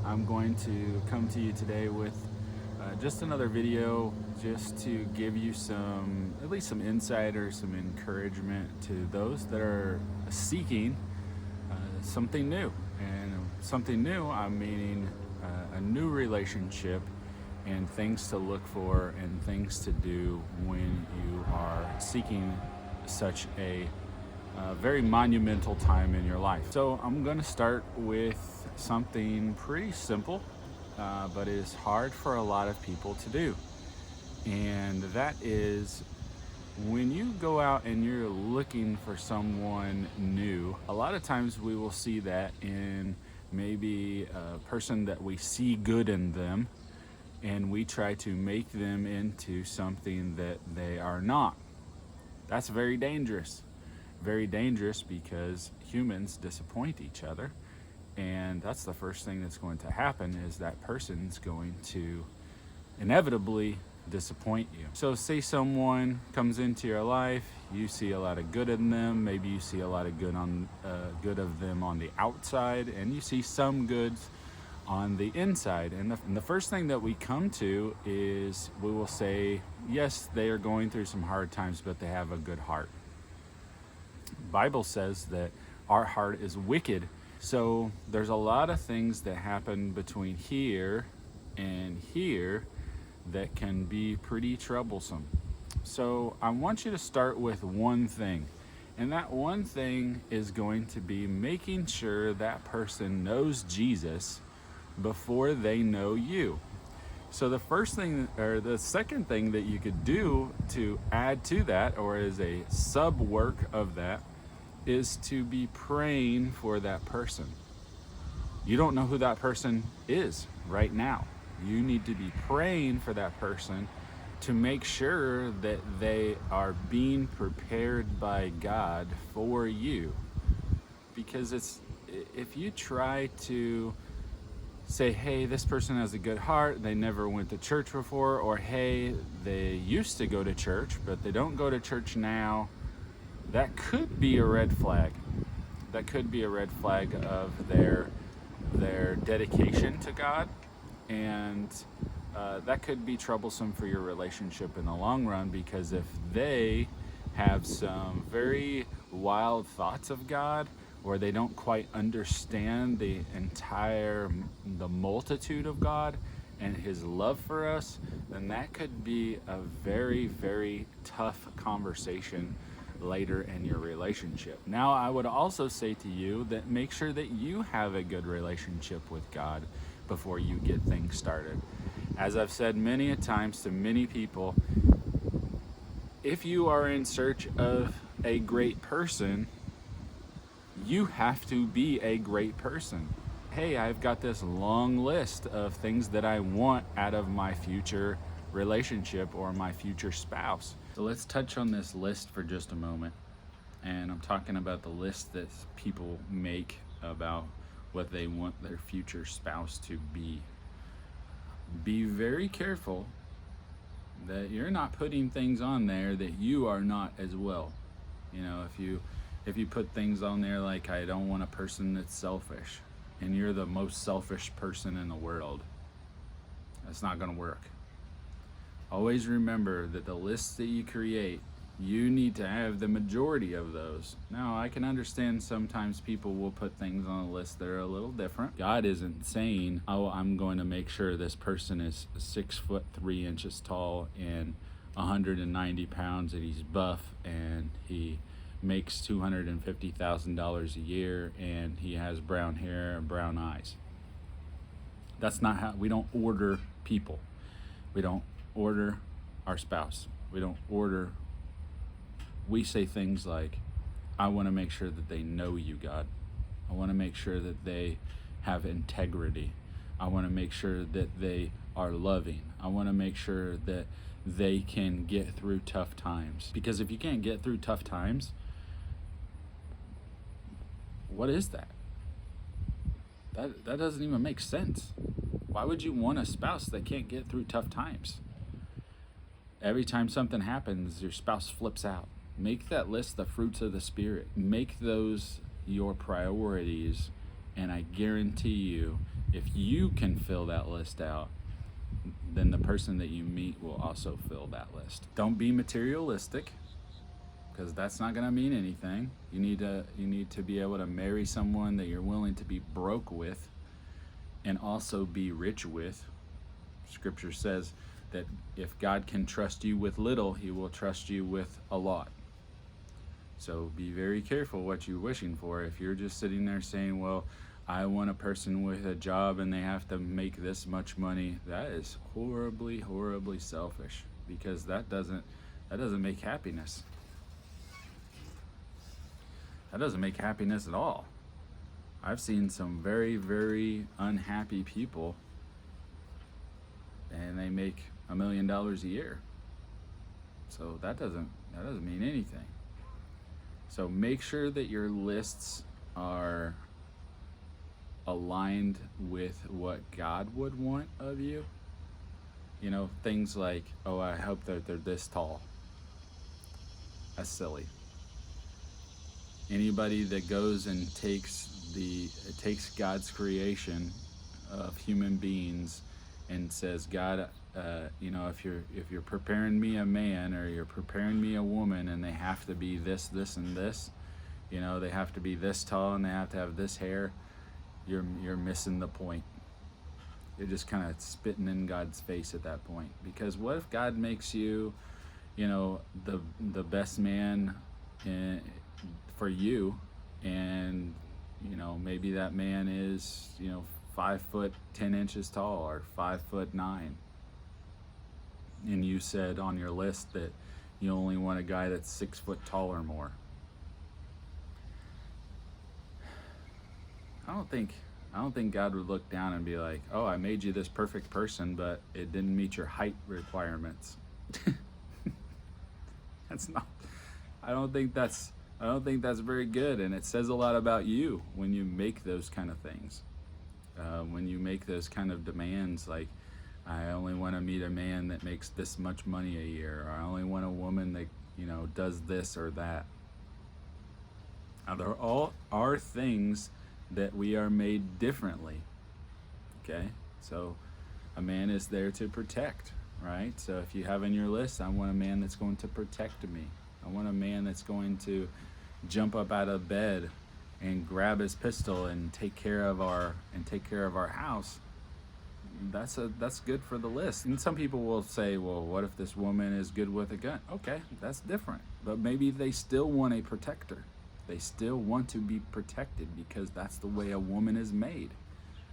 I'm going to come to you today with just another video just to give you at least some insight or some encouragement to those that are seeking something new. And something new, I'm meaning a new relationship and things to look for and things to do when you are seeking such a very monumental time in your life. So I'm going to start with something pretty simple, but is hard for a lot of people to do. And that is when you go out and you're looking for someone new, a lot of times we will see that in maybe a person that we see good in them, and we try to make them into something that they are not. That's very dangerous. Very dangerous because humans disappoint each other, and that's the first thing that's going to happen is that person's going to inevitably disappoint you. So say someone comes into your life, you see a lot of good in them, maybe you see a lot of good of them on the outside, and you see some goods on the inside. And the first thing that we come to is we will say, yes, they are going through some hard times, but they have a good heart. Bible says that our heart is wicked. So there's a lot of things that happen between here and here that can be pretty troublesome. So I want you to start with one thing. And that one thing is going to be making sure that person knows Jesus before they know you. So the second thing that you could do to add to that, or as a sub work of that, is to be praying for that person. You don't know who that person is right now. You need to be praying for that person to make sure that they are being prepared by God for you. Because if you try to say, hey, this person has a good heart, they never went to church before, or hey, they used to go to church, but they don't go to church now, that could be a red flag. That could be a red flag of their dedication to God, and that could be troublesome for your relationship in the long run, because if they have some very wild thoughts of God, or they don't quite understand the multitude of God and His love for us, then that could be a very, very tough conversation later in your relationship. Now, I would also say to you that make sure that you have a good relationship with God before you get things started. As I've said many a times to many people, if you are in search of a great person, you have to be a great person. Hey, I've got this long list of things that I want out of my future relationship or my future spouse. So let's touch on this list for just a moment. And I'm talking about the list that people make about what they want their future spouse to be. Be very careful that you're not putting things on there that you are not as well. You know, if you put things on there like, I don't want a person that's selfish, and you're the most selfish person in the world, that's not going to work. Always remember that the lists that you create, you need to have the majority of those. Now, I can understand sometimes people will put things on a list that are a little different. God isn't saying, oh, I'm going to make sure this person is 6'3" tall and 190 pounds, and he's buff and he makes $250,000 a year and he has brown hair and brown eyes. That's not how we don't order people. We don't order our spouse. We say things like, I want to make sure that they know you, God. I want to make sure that they have integrity. I want to make sure that they are loving. I want to make sure that they can get through tough times. Because if you can't get through tough times, what is that? That doesn't even make sense. Why would you want a spouse that can't get through tough times? Every time something happens, your spouse flips out. Make that list the fruits of the Spirit. Make those your priorities, and I guarantee you if you can fill that list out, then the person that you meet will also fill that list. Don't be materialistic, because that's not going to mean anything. You need to be able to marry someone that you're willing to be broke with and also be rich with. Scripture says that if God can trust you with little, he will trust you with a lot. So be very careful what you're wishing for. If you're just sitting there saying, well, I want a person with a job and they have to make this much money, that is horribly, horribly selfish, because that doesn't make happiness. That doesn't make happiness at all. I've seen some very, very unhappy people and they make $1 million a year. So that doesn't mean anything. So make sure that your lists are aligned with what God would want of you. You know, things like, oh, I hope that they're this tall. That's silly. Anybody that goes and takes God's creation of human beings and says, God, if you're preparing me a man or you're preparing me a woman, and they have to be this, and this, they have to be this tall and they have to have this hair, you're missing the point. You're just kind of spitting in God's face at that point. Because what if God makes you, the best man for you, and maybe that man is 5 foot 10 inches tall or 5'9", and you said on your list that you only want a guy that's 6 foot tall or more. I don't think God would look down and be like, oh, I made you this perfect person, but it didn't meet your height requirements. I don't think that's very good, and it says a lot about you when you make those kind of things. When you make those kind of demands, like, I only want to meet a man that makes this much money a year, or I only want a woman that, does this or that. Now, there all are things that we are made differently, okay? So a man is there to protect, right? So if you have in your list, I want a man that's going to protect me. I want a man that's going to jump up out of bed and grab his pistol and take care of our house. That's good for the list. And some people will say, well, what if this woman is good with a gun? Okay, that's different. But maybe they still want a protector. They still want to be protected, because that's the way a woman is made.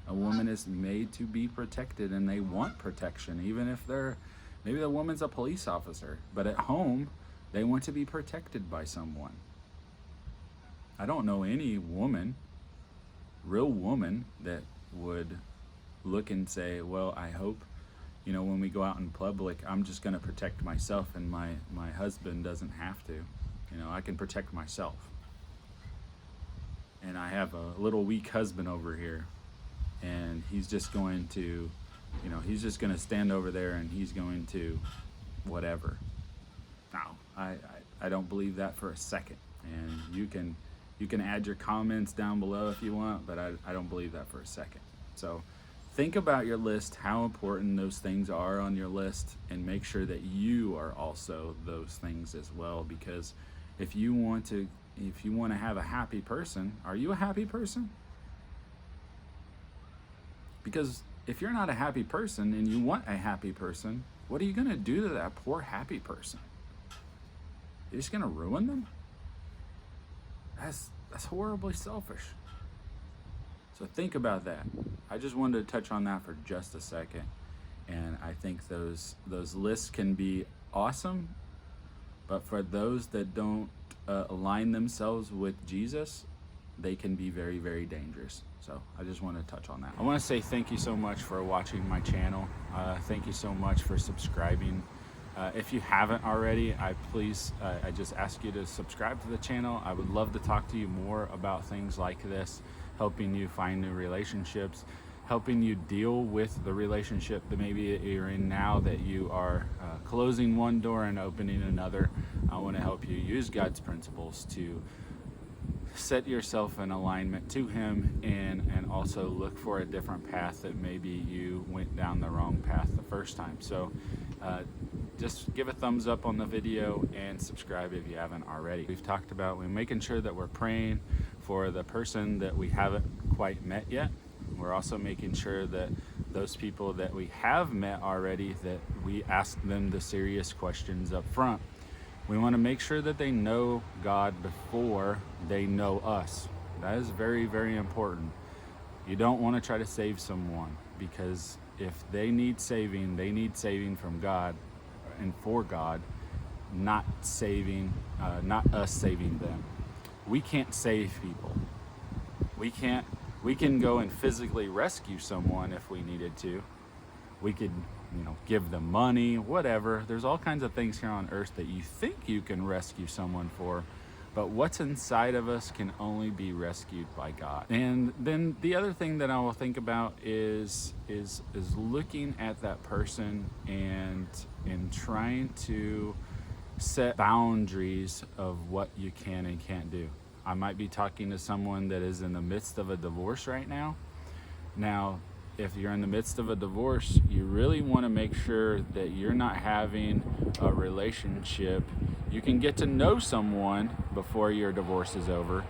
A woman is made to be protected, and they want protection, even if maybe the woman's a police officer, but at home they want to be protected by someone. I don't know any real woman, that would look and say, well, I hope, when we go out in public, I'm just going to protect myself and my husband doesn't have to. I can protect myself. And I have a little weak husband over here, and he's just going to, stand over there and he's going to whatever. Now, I don't believe that for a second. And you can add your comments down below if you want, but I don't believe that for a second. So think about your list, how important those things are on your list, and make sure that you are also those things as well. Because if you want to have a happy person, are you a happy person? Because if you're not a happy person and you want a happy person, what are you going to do to that poor happy person? You're just going to ruin them? That's horribly selfish. So think about that. I just wanted to touch on that for just a second. And I think those lists can be awesome, but for those that don't align themselves with Jesus, they can be very, very dangerous. So I just want to touch on that. I want to say thank you so much for watching my channel. Thank you so much for subscribing. If you haven't already, I just ask you to subscribe to the channel. I would love to talk to you more about things like this, helping you find new relationships, helping you deal with the relationship that maybe you're in now, that you are closing one door and opening another. I want to help you use God's principles to set yourself in alignment to him, and also look for a different path that maybe you went down the wrong path the first time. So just give a thumbs up on the video and subscribe if you haven't already. We've talked about making sure that we're praying for the person that we haven't quite met yet. We're also making sure that those people that we have met already, that we ask them the serious questions up front. We want to make sure that they know God before they know us. That is very, very important. You don't want to try to save someone, because if they need saving from God and for God, not us saving them. We can't save people. We can go and physically rescue someone if we needed to. We could, give them money, whatever. There's all kinds of things here on earth that you think you can rescue someone for, but what's inside of us can only be rescued by God. And then the other thing that I will think about is looking at that person and trying to set boundaries of what you can and can't do. I might be talking to someone that is in the midst of a divorce right now. Now, if you're in the midst of a divorce, you really want to make sure that you're not having a relationship. You can get to know someone before your divorce is over,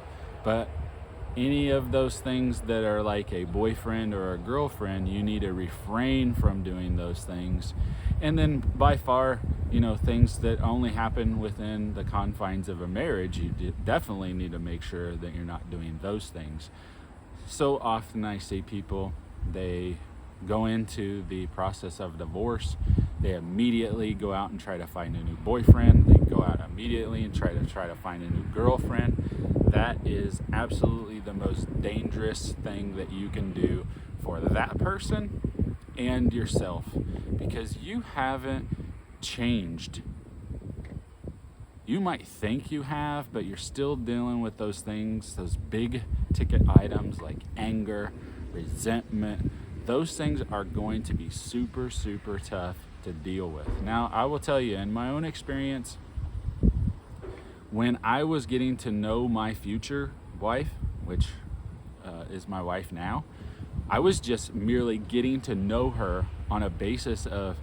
but any of those things that are like a boyfriend or a girlfriend, you need to refrain from doing those things. And then by far, things that only happen within the confines of a marriage, you definitely need to make sure that you're not doing those things. So often I see people, they go into the process of divorce, they immediately go out and try to find a new boyfriend, they go out immediately and try to find a new girlfriend. That is absolutely the most dangerous thing that you can do for that person and yourself, because you haven't changed. You might think you have, but you're still dealing with those things, those big ticket items like anger, resentment. Those things are going to be super, super tough to deal with. Now, I will tell you, in my own experience, when I was getting to know my future wife, which is my wife now, I was just merely getting to know her on a basis of,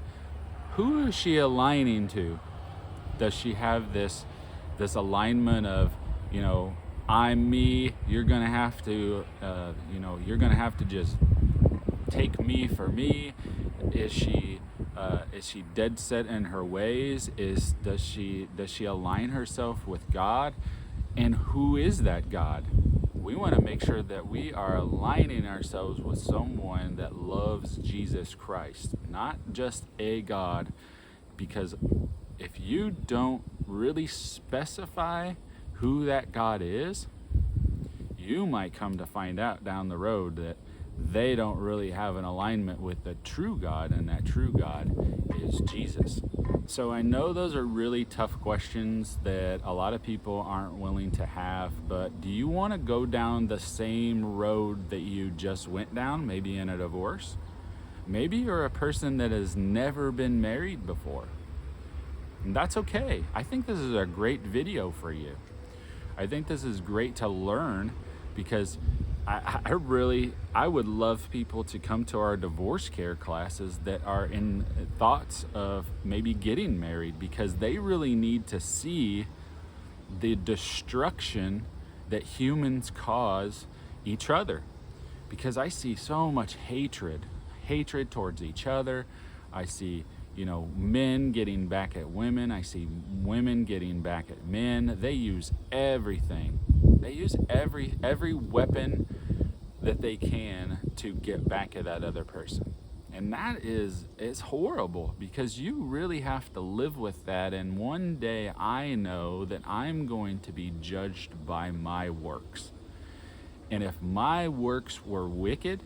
who is she aligning to? Does she have this alignment of, I'm me, you're gonna have to just take me for me? Is she dead set in her ways? Does she align herself with God? And who is that God? We want to make sure that we are aligning ourselves with someone that loves Jesus Christ, not just a God. Because if you don't really specify who that God is, you might come to find out down the road that they don't really have an alignment with the true God, and that true God is Jesus. So I know those are really tough questions that a lot of people aren't willing to have, but do you want to go down the same road that you just went down, maybe in a divorce? Maybe you're a person that has never been married before. And that's okay. I think this is a great video for you. I think this is great to learn, because I would love people to come to our divorce care classes that are in thoughts of maybe getting married, because they really need to see the destruction that humans cause each other. Because I see so much hatred towards each other. I see men getting back at women. I see women getting back at men. They use everything. They use every weapon that they can to get back at that other person. And that it's horrible, because you really have to live with that. And one day I know that I'm going to be judged by my works. And if my works were wicked,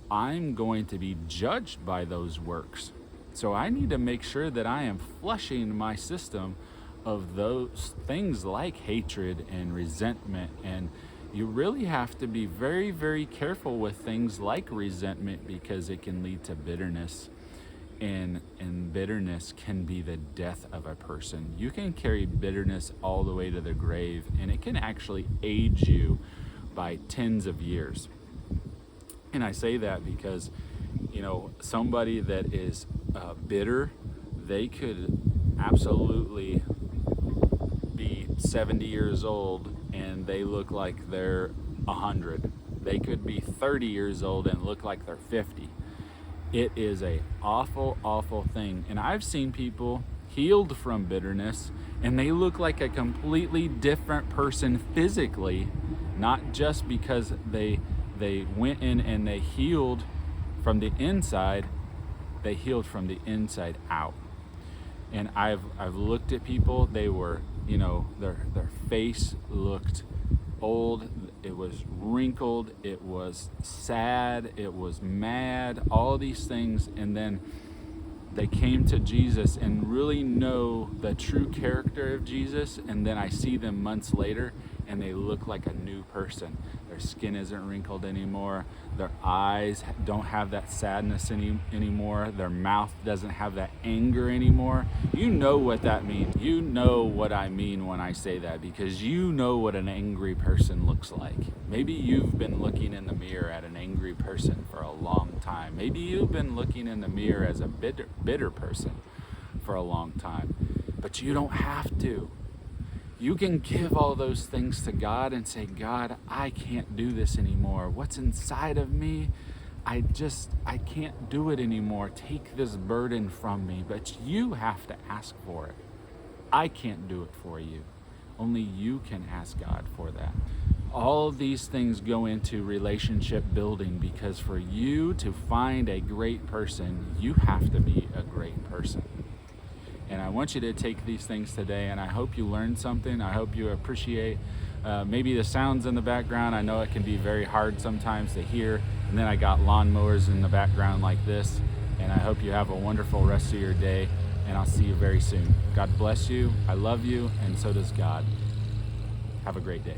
I'm going to be judged by those works. So I need to make sure that I am flushing my system of those things like hatred and resentment. And you really have to be very, very careful with things like resentment, because it can lead to bitterness. and bitterness can be the death of a person. You can carry bitterness all the way to the grave, and it can actually age you by tens of years. And I say that because, somebody that is bitter, they could absolutely be 70 years old and they look like they're 100. They could be 30 years old and look like they're 50. It is a awful, awful thing. And I've seen people healed from bitterness and they look like a completely different person physically, not just because they went in and they healed from the inside, they healed from the inside out. And I've looked at people, they were, their face looked old, it was wrinkled, it was sad, it was mad, all these things, and then they came to Jesus and really know the true character of Jesus, and then I see them months later and they look like a new person. Their skin isn't wrinkled anymore, their eyes don't have that sadness anymore, their mouth doesn't have that anger anymore. You know what that means. You know what I mean when I say that, because you know what an angry person looks like. Maybe you've been looking in the mirror at an angry person for a long time. Maybe you've been looking in the mirror as a bitter person for a long time. But you don't have to. You can give all those things to God and say, God, I can't do this anymore. What's inside of me, I can't do it anymore. Take this burden from me. But you have to ask for it. I can't do it for you. Only you can ask God for that. All of these things go into relationship building, because for you to find a great person, you have to be a great person. And I want you to take these things today, and I hope you learned something. I hope you appreciate maybe the sounds in the background. I know it can be very hard sometimes to hear, and then I got lawnmowers in the background like this. And I hope you have a wonderful rest of your day, and I'll see you very soon. God bless you. I love you, and so does God. Have a great day.